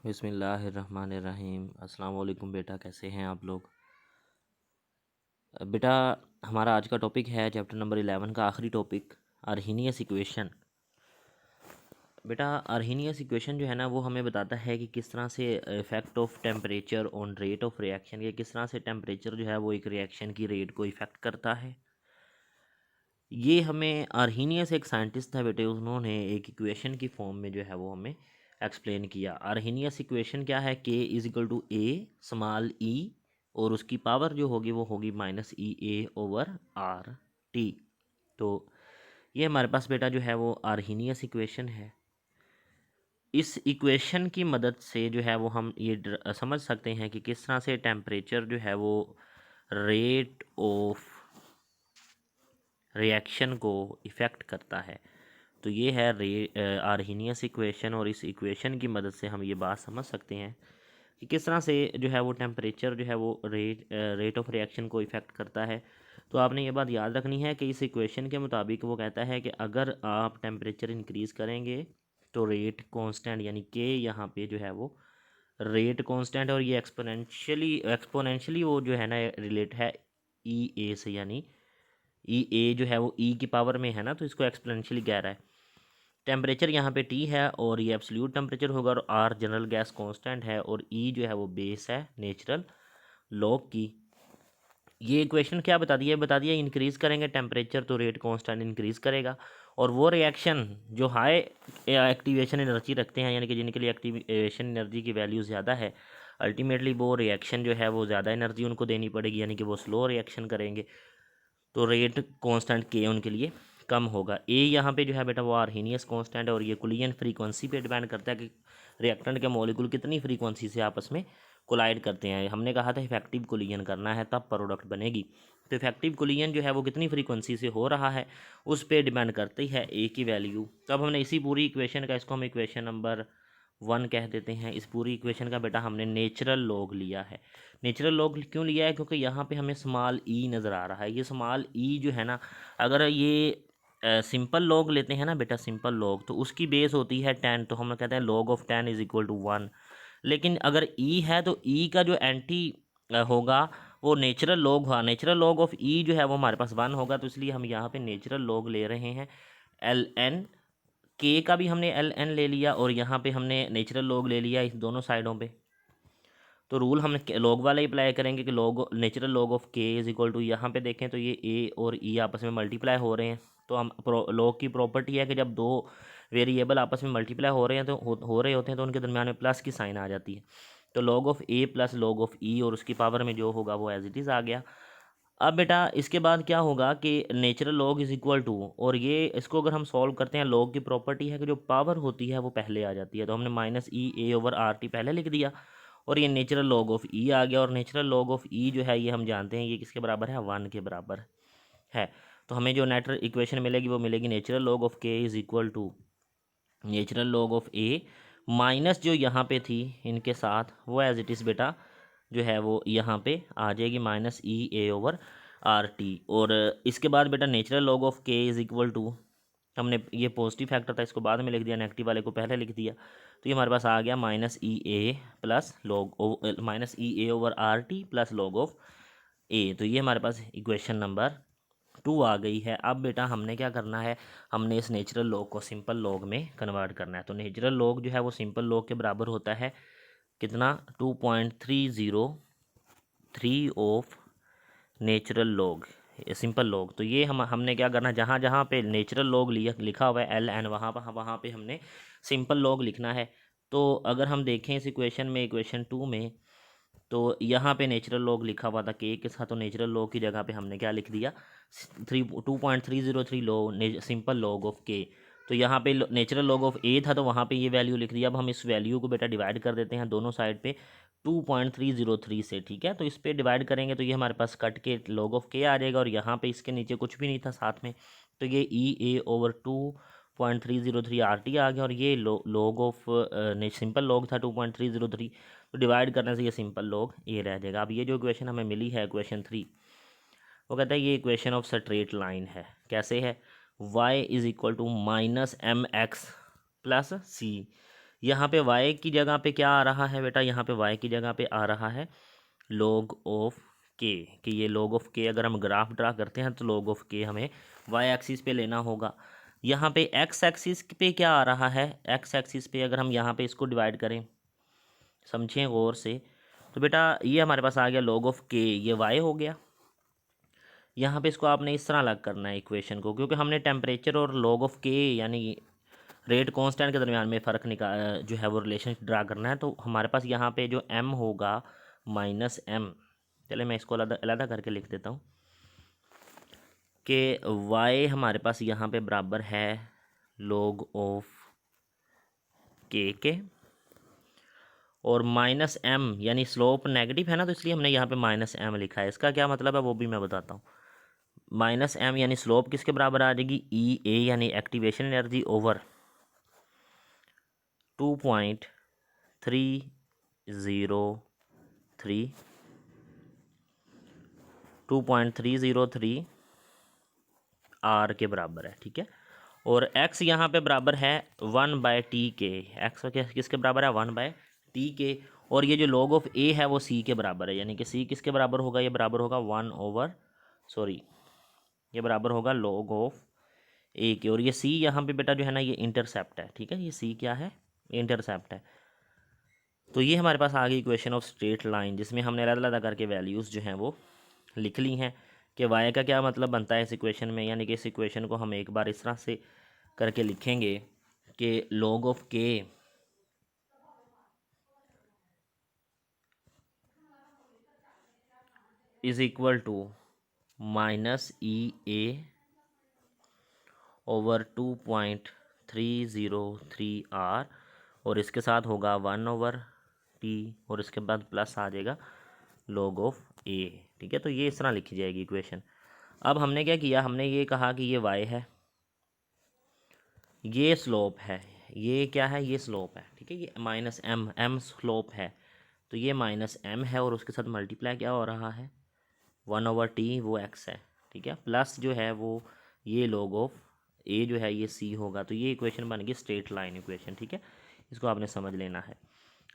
बिस्मिल्लाहिर्रहमानिर्रहीम। अस्सलाम वालेकुम बेटा, कैसे हैं आप लोग। बेटा, हमारा आज का टॉपिक है चैप्टर नंबर 11 का आखिरी टॉपिक, अर्हीनियस इक्वेशन। बेटा, अर्हीनियस इक्वेशन जो है ना वो हमें बताता है कि किस तरह से effect of temperature on rate of reaction, या किस तरह से टेम्परेचर जो है वो एक रिएक्शन की रेट को इफ़ेक्ट करता है। ये हमें अर्हीनियस एक साइंटिस्ट था बेटे, उन्होंने एक इक्वेशन की फॉर्म में जो है वो हमें एक्सप्लेन किया। अर्हीनियस इक्वेशन क्या है, K is equal to A small e, और उसकी पावर जो होगी वो होगी minus E A over R T. तो ये हमारे पास बेटा जो है वो अर्हीनियस इक्वेशन है। इस इक्वेशन की मदद से जो है वो हम ये समझ सकते हैं कि किस तरह से टेम्परेचर जो है वो रेट ऑफ रिएक्शन को इफ़ेक्ट करता है। तो ये है अर्हीनियस इक्वेशन, और इस इक्वेशन की मदद से हम ये बात समझ सकते हैं कि किस तरह से जो है वो टेम्परेचर जो है वो रेट ऑफ रिएक्शन को इफ़ेक्ट करता है। तो आपने ये बात याद रखनी है कि इस इक्वेशन के मुताबिक वो कहता है कि अगर आप टेम्परेचर इंक्रीज़ करेंगे तो रेट कांस्टेंट, यानी कि यहाँ पे जो है वो रेट कांस्टेंट, और ये एक्सपोनेंशियली वो जो है ना रिलेट है ई ए से, यानी ई ए जो है वो ई की पावर में है ना, तो इसको एक्सपोनेंशियली कह रहा है। टेम्परेचर यहाँ पे टी है और ये एब्सोल्यूट टेम्परेचर होगा, और आर जनरल गैस कांस्टेंट है, और ई जो है वो बेस है नेचुरल लॉग की। ये इक्वेशन क्या बता दिया इंक्रीज़ करेंगे टेम्परेचर तो रेट कांस्टेंट इंक्रीज़ करेगा, और वो रिएक्शन जो हाई एक्टिवेशन एनर्जी रखते हैं, यानी कि जिनके लिए एक्टिवेशन एनर्जी की वैल्यू ज़्यादा है, अल्टीमेटली वो रिएक्शन जो है वो ज़्यादा एनर्जी उनको देनी पड़ेगी, यानी कि वो स्लो रिएक्शन करेंगे, तो रेट कांस्टेंट के उनके लिए कम होगा। ए यहाँ पे जो है बेटा वो अर्हीनियस कांस्टेंट है, और ये कुलियन फ्रीक्वेंसी पे डिपेंड करता है कि रिएक्टेंट के मॉलिक्यूल कितनी फ्रीक्वेंसी से आपस में कोलाइड करते हैं। हमने कहा था इफेक्टिव कुलियन करना है तब प्रोडक्ट बनेगी, तो इफेक्टिव कुलियन जो है वो कितनी फ्रीक्वेंसी से हो रहा है उस पर डिपेंड करती है ए की वैल्यू। तब हमने इसी पूरी इक्वेशन का, इसको हम इक्वेशन नंबर 1 कह देते हैं, इस पूरी इक्वेशन का बेटा हमने नेचुरल लॉग लिया है। नेचुरल लॉग क्यों लिया है, क्योंकि यहाँ पे हमें स्मॉल ई नज़र आ रहा है। ये स्मॉल ई जो है ना, अगर ये सिंपल लॉग लेते हैं ना बेटा, सिंपल लॉग, तो उसकी बेस होती है 10, तो हम कहते हैं log of 10 is equal to 1। लेकिन अगर ई है तो ई का जो एंटी होगा वो नेचुरल लॉग हुआ, नेचुरल लॉग ऑफ ई जो है वो हमारे पास 1 होगा, तो इसलिए हम यहाँ पे नेचुरल लॉग ले रहे हैं। एल एन के का भी हमने एल एन ले लिया, और यहाँ पे हमने नेचुरल लॉग ले लिया इस दोनों साइडों पे। तो रूल हम लॉग वाला ही अप्लाई करेंगे कि log natural log of k is equal to, यहाँ पे देखें तो ये ए और ई आपस में मल्टीप्लाई हो रहे हैं, तो हम लॉग की प्रॉपर्टी है कि जब दो वेरिएबल आपस में मल्टीप्लाई हो रहे हैं तो हो रहे होते हैं तो उनके दरमियान में प्लस की साइन आ जाती है। तो log of A plus log of E, और उसकी पावर में जो होगा वो एज इट इज़ आ गया। अब बेटा इसके बाद क्या होगा कि natural log is equal to, और ये इसको अगर हम सॉल्व करते हैं, लॉग की प्रॉपर्टी है कि जो पावर होती है वो पहले आ जाती है, तो हमने minus E A over R T पहले लिख दिया, और ये नेचुरल लॉग ऑफ ई आ गया, और नेचुरल लॉग ऑफ ई जो है ये हम जानते हैं ये किसके बराबर है, 1 के बराबर है। तो हमें जो नेचुरल इक्वेशन मिलेगी वो मिलेगी natural log of k is equal to natural log of A minus जो यहाँ पे थी इनके साथ वो एज इट इज़ बेटा जो है वो यहाँ पे आ जाएगी minus E A over R T. और इसके बाद बेटा नेचुरल लॉग ऑफ के इज़ इक्वल टू, हमने ये पॉजिटिव फैक्टर था इसको बाद में लिख दिया, नेगेटिव वाले को पहले लिख दिया, तो ये हमारे पास आ गया minus E A plus log minus E A over R T plus log of A. तो ये हमारे पास इक्वेशन नंबर 2 आ गई है। अब बेटा हमने क्या करना है, हमने इस नेचुरल लॉग को सिंपल लॉग में कन्वर्ट करना है। तो नेचुरल लॉग जो है वो सिंपल लॉग के बराबर होता है कितना, 2.303 of natural log simple log. तो ये हमने क्या करना है, जहाँ जहाँ पे नेचुरल लॉग लिया लिखा हुआ है एल एन, वहाँ पे हमने सिंपल लॉग लिखना है। तो अगर हम देखें इस इक्वेशन में, इक्वेशन 2 में, तो यहाँ पे नेचुरल लॉग लिखा हुआ था के साथ, तो नेचुरल लॉग की जगह पे हमने क्या लिख दिया, 2.303 सिंपल लॉग ऑफ के। तो यहाँ पे नेचुरल लॉग ऑफ ए था तो वहाँ पे ये वैल्यू लिख दिया। अब हम इस वैल्यू को बेटा डिवाइड कर देते हैं दोनों साइड पे 2.303 से, ठीक है। तो इस पर डिवाइड करेंगे तो ये हमारे पास कट के लॉग ऑफ के आ जाएगा, और यहाँ पे इसके नीचे कुछ भी नहीं था साथ में, तो ये ई ए ओवर 2.303 आर टी आ गया, और ये लॉग ऑफ सिंपल लॉग था 2.303, तो डिवाइड करने से ये सिंपल लॉग ए रह जाएगा। अब ये जो इक्वेशन हमें मिली है इक्वेशन 3, वो कहता है ये इक्वेशन ऑफ स्ट्रेट लाइन है। कैसे है, y is equal to minus M X plus C, यहाँ पे y की जगह पे क्या आ रहा है बेटा, यहाँ पे y की जगह पे आ रहा है log ऑफ k, कि ये log ऑफ k अगर हम ग्राफ ड्रा करते हैं तो log ऑफ k हमें y एक्सिस पे लेना होगा। यहाँ पे x एक्सिस पे क्या आ रहा है, x एक्सिस पे अगर हम यहाँ पे इसको डिवाइड करें, समझें गौर से, तो बेटा ये हमारे पास आ गया log ऑफ k, ये y हो गया। यहाँ पे इसको आपने इस तरह अलग करना है इक्वेशन को, क्योंकि हमने टेम्परेचर और log ऑफ k यानी रेट कांस्टेंट के दरमियान में फ़र्क जो है वो रिलेशन ड्रा करना है। तो हमारे पास यहाँ पे जो m होगा -m, चले मैं इसको अलग करके लिख देता हूँ कि y हमारे पास यहाँ पे बराबर है log ऑफ k के, और -m यानी स्लोप नेगेटिव है ना, तो इसलिए हमने यहाँ पे -m लिखा है। इसका क्या मतलब है वो भी मैं बताता हूँ। -m यानी स्लोप किसके बराबर आ जाएगी, E A यानी एक्टिवेशन एनर्जी ओवर 2.303 R के बराबर है, ठीक है। और x यहाँ पे बराबर है 1/t के, x किसके बराबर है 1/t के, और ये जो log ऑफ a है वो c के बराबर है, यानी कि c किसके बराबर होगा, ये बराबर होगा ये बराबर होगा log ऑफ a के। और ये c यहाँ पे बेटा जो है ना ये इंटरसेप्ट है, ठीक है, ये c क्या है, इंटरसेप्ट है। तो ये हमारे पास आ गई इक्वेशन ऑफ स्ट्रेट लाइन, जिसमें हमने अलग करके वैल्यूज़ जो हैं वो लिख ली हैं कि y का क्या मतलब बनता है इस इक्वेशन में। यानी कि इस इक्वेशन को हम एक बार इस तरह से करके लिखेंगे कि log of k is equal to -EA over 2.303 R, और इसके साथ होगा 1/t, और इसके बाद प्लस आ जाएगा log ऑफ a, ठीक है। तो ये इस तरह लिखी जाएगी इक्वेशन। अब हमने क्या किया, हमने ये कहा कि ये y है, ये स्लोप है, ये क्या है, ये स्लोप है, ठीक है, ये -m स्लोप है, तो ये -m है, और उसके साथ मल्टीप्लाई क्या हो रहा है 1/t, वो x है, ठीक है, प्लस जो है वो ये log ऑफ a जो है ये c होगा। तो ये इक्वेशन बन गई स्ट्रेट लाइन इक्वेशन, ठीक है, इसको आपने समझ लेना है।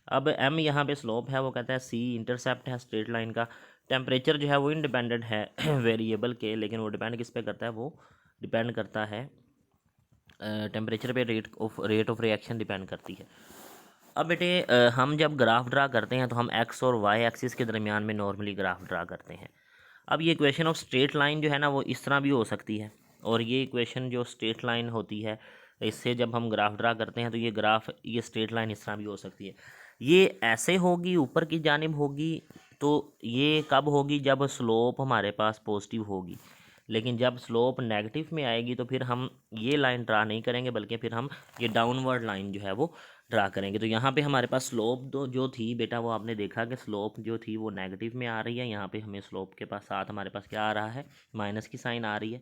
अब m यहाँ पे स्लोप है, वो कहता है c इंटरसेप्ट है स्ट्रेट लाइन का। टेम्परेचर जो है वो इंडिपेंडेंट है वेरिएबल के, लेकिन वो डिपेंड किस पे करता है, वो डिपेंड करता है टेम्परेचर पे, रेट ऑफ रिएक्शन डिपेंड करती है। अब बेटे हम जब ग्राफ ड्रा करते हैं तो हम एक्स और वाई एक्सिस के दरमियान में नॉर्मली ग्राफ ड्रा करते हैं। अब ये इक्वेशन ऑफ स्ट्रेट लाइन जो है ना वो इस तरह भी हो सकती है, और ये इक्वेशन जो स्ट्रेट लाइन होती है इससे जब हम ग्राफ ड्रा करते हैं तो ये स्ट्रेट लाइन इस तरह भी हो सकती है। ये ऐसे होगी, ऊपर की जानिब होगी, तो ये कब होगी, जब स्लोप हमारे पास पॉजिटिव होगी। लेकिन जब स्लोप नेगेटिव में आएगी तो फिर हम ये लाइन ड्रा नहीं करेंगे, बल्कि फिर हम ये डाउनवर्ड लाइन जो है वो ड्रा करेंगे। तो यहाँ पे हमारे पास स्लोप जो थी बेटा, वो आपने देखा कि स्लोप जो थी वो नेगेटिव में आ रही है। यहाँ पे हमें स्लोप के पास साथ हमारे पास क्या आ रहा है, माइनस की साइन आ रही है,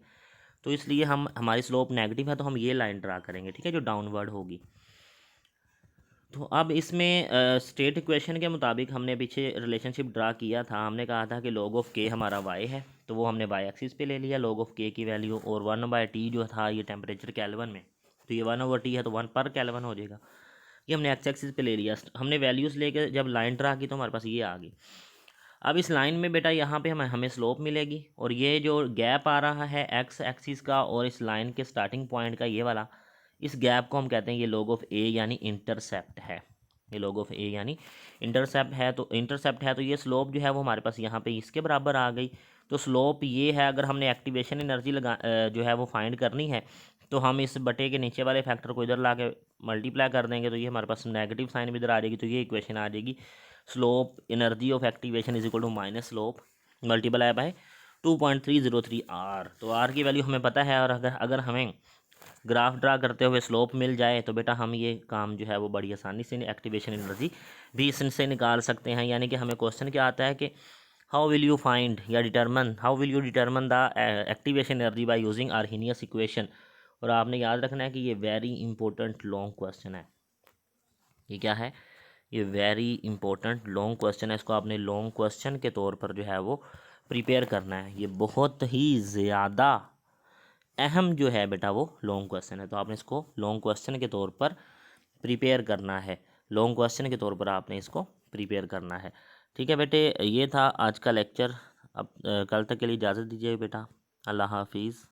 तो इसलिए हमारी स्लोप नेगेटिव है, तो हम ये लाइन ड्रा करेंगे, ठीक है, जो डाउनवर्ड होगी। तो अब इसमें स्टेट इक्वेशन के मुताबिक हमने पीछे रिलेशनशिप ड्रा किया था। हमने कहा था कि log ऑफ k हमारा y है, तो वो हमने y एक्सिस पे ले लिया log ऑफ k की वैल्यू, और 1/t जो था ये टेम्परेचर केल्विन में, तो ये 1/t है तो 1 पर केल्विन हो जाएगा। ये हमने x एक्सिस पे ले लिया। हमने वैल्यूज़ लेके जब लाइन ड्रा की तो हमारे पास ये आ गई। अब इस लाइन में बेटा यहाँ पे हमें स्लोप मिलेगी, और ये जो गैप आ रहा है x एक्सिस का और इस लाइन के स्टार्टिंग पॉइंट का, ये वाला, इस गैप को हम कहते हैं ये log ऑफ a यानी इंटरसेप्ट है। ये log ऑफ a यानी इंटरसेप्ट है, तो ये स्लोप जो है वो हमारे पास यहाँ पे इसके बराबर आ गई। तो स्लोप ये है, अगर हमने एक्टिवेशन एनर्जी जो है वो फाइंड करनी है, तो हम इस बटे के नीचे वाले फैक्टर को इधर ला के मल्टीप्लाई कर देंगे, तो ये हमारे पास नेगेटिव साइन भी इधर आ जाएगी। तो ये इक्वेशन आ जाएगी slope energy of activation is equal to minus slope multiply by 2.303 R। तो R की वैल्यू हमें पता है, और अगर हमें ग्राफ ड्रा करते हुए स्लोप मिल जाए तो बेटा हम ये काम जो है वो बड़ी आसानी से एक्टिवेशन एनर्जी भी इससे निकाल सकते हैं। यानी कि हमें क्वेश्चन क्या आता है कि how will you determine the activation energy by using Arrhenius equation. और आपने याद रखना है कि ये वेरी इंपॉर्टेंट लॉन्ग क्वेश्चन है। ये क्या है, ये वेरी इंपॉर्टेंट लॉन्ग क्वेश्चन है। इसको आपने लॉन्ग क्वेश्चन के तौर पर जो है वो प्रिपेयर करना है। ये बहुत ही ज़्यादा अहम जो है बेटा वो लॉन्ग क्वेश्चन है, तो आपने इसको लॉन्ग क्वेश्चन के तौर पर प्रिपेयर करना है, लॉन्ग क्वेश्चन के तौर पर आपने इसको प्रिपेयर करना है। ठीक है बेटे, ये था आज का लेक्चर। अब कल तक के लिए इजाज़त दीजिए बेटा। अल्लाह हाफिज़।